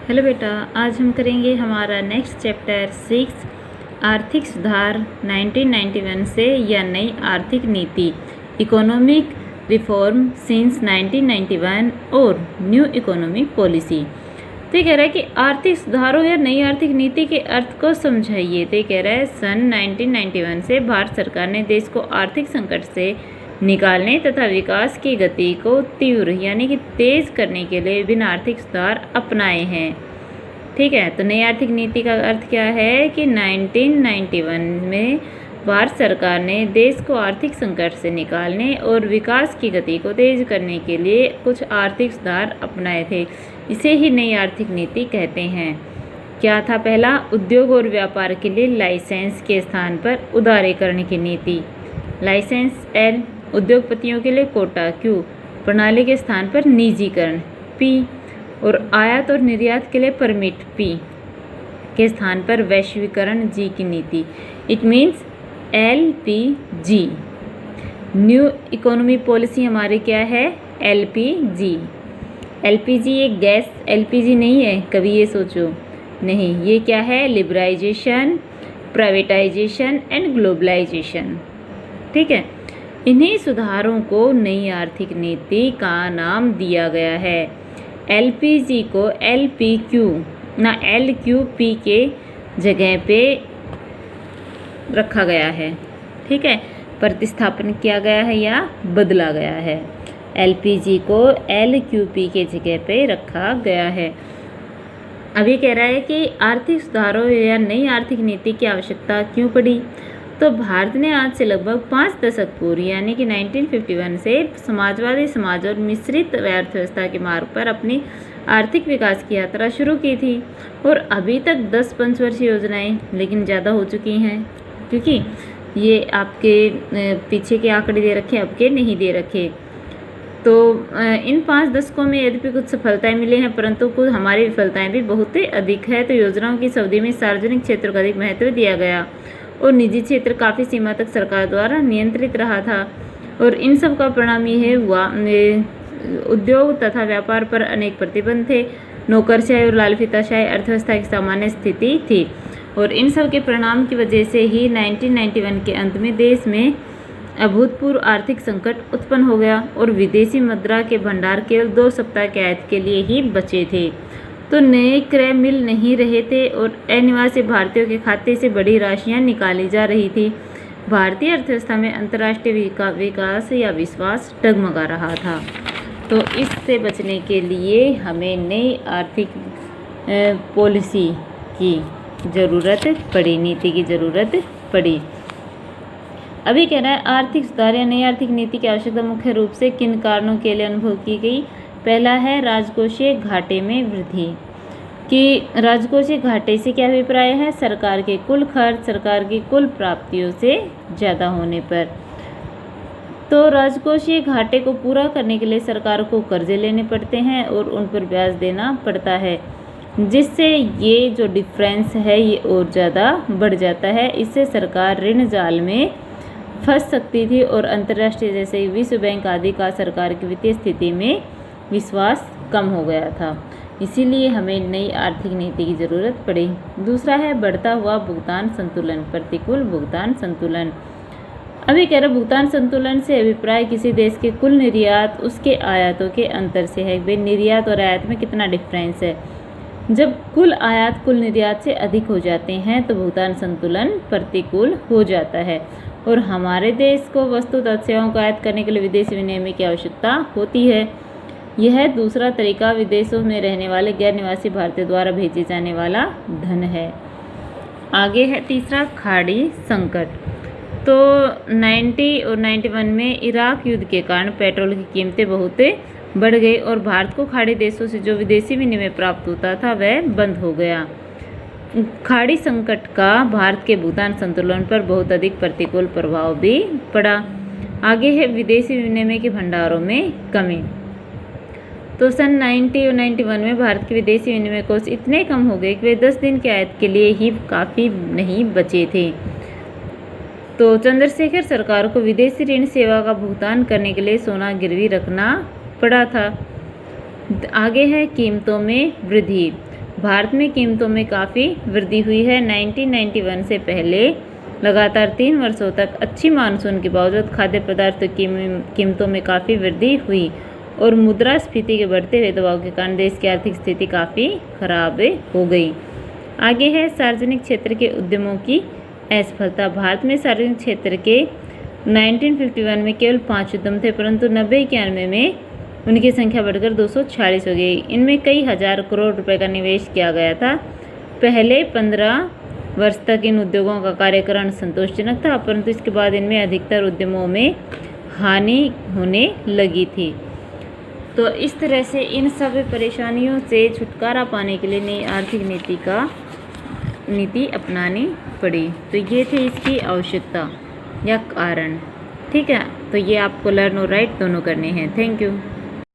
Hello बेटा, आज हम करेंगे हमारा नेक्स्ट चैप्टर 6 आर्थिक सुधार 1991 से या नई आर्थिक नीति इकोनॉमिक रिफॉर्म सिंस 1991 और न्यू इकोनॉमिक पॉलिसी। तो ये कह रहा है कि आर्थिक सुधारों या नई आर्थिक नीति के अर्थ को समझाइए। तो ये कह रहा है सन 1991 से भारत सरकार ने देश को आर्थिक संकट से निकालने तथा विकास की गति को तीव्र यानी कि तेज करने के लिए विभिन्न आर्थिक सुधार अपनाए हैं। ठीक है, तो नई आर्थिक नीति का अर्थ क्या है कि 1991 में भारत सरकार ने देश को आर्थिक संकट से निकालने और विकास की गति को तेज करने के लिए कुछ आर्थिक सुधार अपनाए थे। इसे ही नई आर्थिक नीति कहते हैं। क्या था? पहला, उद्योग और व्यापार के लिए लाइसेंस के स्थान पर उदारीकरण की नीति। लाइसेंस एल, उद्योगपतियों के लिए कोटा क्यू, प्रणाली के स्थान पर निजीकरण पी, और आयात और निर्यात के लिए परमिट पी के स्थान पर वैश्वीकरण जी की नीति। It means LPG। New economy policy हमारी क्या है? LPG। LPG एक गैस LPG नहीं है, कभी ये सोचो नहीं। ये क्या है? Liberalisation, privatisation and globalisation. ठीक है, इन्हीं सुधारों को नई आर्थिक नीति का नाम दिया गया है। LPG को LPQ ना LQP के जगह पे रखा गया है। ठीक है, प्रतिस्थापन किया गया है या बदला गया है। LPG को LQP के जगह पे रखा गया है। अभी कह रहा है कि आर्थिक सुधारों या नई आर्थिक नीति की आवश्यकता क्यों पड़ी। तो भारत ने आज से लगभग 5 दशक पूर्व यानी कि 1951 से समाजवादी समाज और मिश्रित अर्थव्यवस्था के मार्ग पर अपनी आर्थिक विकास की यात्रा शुरू की थी। और अभी तक 10 पंचवर्षीय योजनाएं लेकिन ज़्यादा हो चुकी हैं, क्योंकि ये आपके पीछे के आंकड़े दे रखे, अब के नहीं दे रखे। तो इन 5 दशकों में यद्यपि कुछ सफलताएं मिली हैं, परंतु कुछ हमारी विफलताएं भी बहुत ही अधिक है। तो योजनाओं की अवधि में सार्वजनिक क्षेत्र को अधिक महत्व दिया गया और निजी क्षेत्र काफ़ी सीमा तक सरकार द्वारा नियंत्रित रहा था। और इन सब का परिणाम ये हुआ, उद्योग तथा व्यापार पर अनेक प्रतिबंध थे, नौकरशाही और लालफीताशाही अर्थव्यवस्था की सामान्य स्थिति थी। और इन सब के परिणाम की वजह से ही 1991 के अंत में देश में अभूतपूर्व आर्थिक संकट उत्पन्न हो गया और विदेशी मुद्रा के भंडार केवल 2 सप्ताह के आयत के लिए ही बचे थे। तो नए क्रय मिल नहीं रहे थे और अनिवासी भारतीयों के खाते से बड़ी राशियां निकाली जा रही थी। भारतीय अर्थव्यवस्था में अंतर्राष्ट्रीय विकास या विश्वास डगमगा रहा था। तो इससे बचने के लिए हमें नई आर्थिक पॉलिसी की ज़रूरत पड़ी, नीति की ज़रूरत पड़ी। अभी कह रहा है आर्थिक सुधार या नई आर्थिक नीति की आवश्यकता मुख्य रूप से किन कारणों के लिए अनुभव की गई। पहला है राजकोषीय घाटे में वृद्धि। कि राजकोषीय घाटे से क्या अभिप्राय है? सरकार के कुल खर्च सरकार की कुल प्राप्तियों से ज़्यादा होने पर। तो राजकोषीय घाटे को पूरा करने के लिए सरकार को कर्जे लेने पड़ते हैं और उन पर ब्याज देना पड़ता है, जिससे ये जो डिफरेंस है ये और ज़्यादा बढ़ जाता है। इससे सरकार ऋण जाल में फंस सकती थी और अंतर्राष्ट्रीय जैसे विश्व बैंक आदि का सरकार की वित्तीय स्थिति में विश्वास कम हो गया था। इसीलिए हमें नई आर्थिक नीति की ज़रूरत पड़ी। दूसरा है बढ़ता हुआ भुगतान संतुलन, प्रतिकूल भुगतान संतुलन। अभी कह रहे भुगतान संतुलन से अभिप्राय किसी देश के कुल निर्यात उसके आयातों के अंतर से है। वे निर्यात और आयात में कितना डिफरेंस है। जब कुल आयात कुल निर्यात से अधिक हो जाते हैं तो भुगतान संतुलन प्रतिकूल हो जाता है और हमारे देश को वस्तु तथा सेवाओं को आयात करने के लिए विदेशी विनिमय की आवश्यकता होती है। यह दूसरा तरीका विदेशों में रहने वाले गैर निवासी भारतीयों द्वारा भेजे जाने वाला धन है। आगे है तीसरा, खाड़ी संकट। तो 90 और 91 में इराक युद्ध के कारण पेट्रोल की कीमतें बहुत बढ़ गई और भारत को खाड़ी देशों से जो विदेशी विनिमय प्राप्त होता था वह बंद हो गया। खाड़ी संकट का भारत के भुगतान संतुलन पर बहुत अधिक प्रतिकूल प्रभाव भी पड़ा। आगे है विदेशी विनिमय के भंडारों में कमी। तो सन 90 और 91 में भारत के विदेशी विनिमय कोष इतने कम हो गए कि वे 10 दिन के आयत के लिए ही काफ़ी नहीं बचे थे। तो चंद्रशेखर सरकार को विदेशी ऋण सेवा का भुगतान करने के लिए सोना गिरवी रखना पड़ा था। आगे है कीमतों में वृद्धि। भारत में कीमतों में काफ़ी वृद्धि हुई है। 1991 से पहले लगातार 3 वर्षों तक अच्छी मानसून के बावजूद खाद्य पदार्थों की कीमतों में काफ़ी वृद्धि हुई और मुद्रास्फीति के बढ़ते हुए दबाव के कारण देश की आर्थिक स्थिति काफ़ी खराब हो गई। आगे है सार्वजनिक क्षेत्र के उद्यमों की असफलता। भारत में सार्वजनिक क्षेत्र के 1951 में केवल 5 उद्यम थे, परंतु 90-91 में उनकी संख्या बढ़कर 246 हो गई। इनमें कई हजार करोड़ रुपए का निवेश किया गया था। पहले 15 वर्ष तक इन उद्योगों का कार्यकरण संतोषजनक था, परंतु इसके बाद इनमें अधिकतर उद्यमों में हानि होने लगी थी। तो इस तरह से इन सब परेशानियों से छुटकारा पाने के लिए नई आर्थिक नीति अपनानी पड़ी। तो ये थे इसकी आवश्यकता या कारण। ठीक है, तो ये आपको लर्न और राइट दोनों करने हैं। Thank you.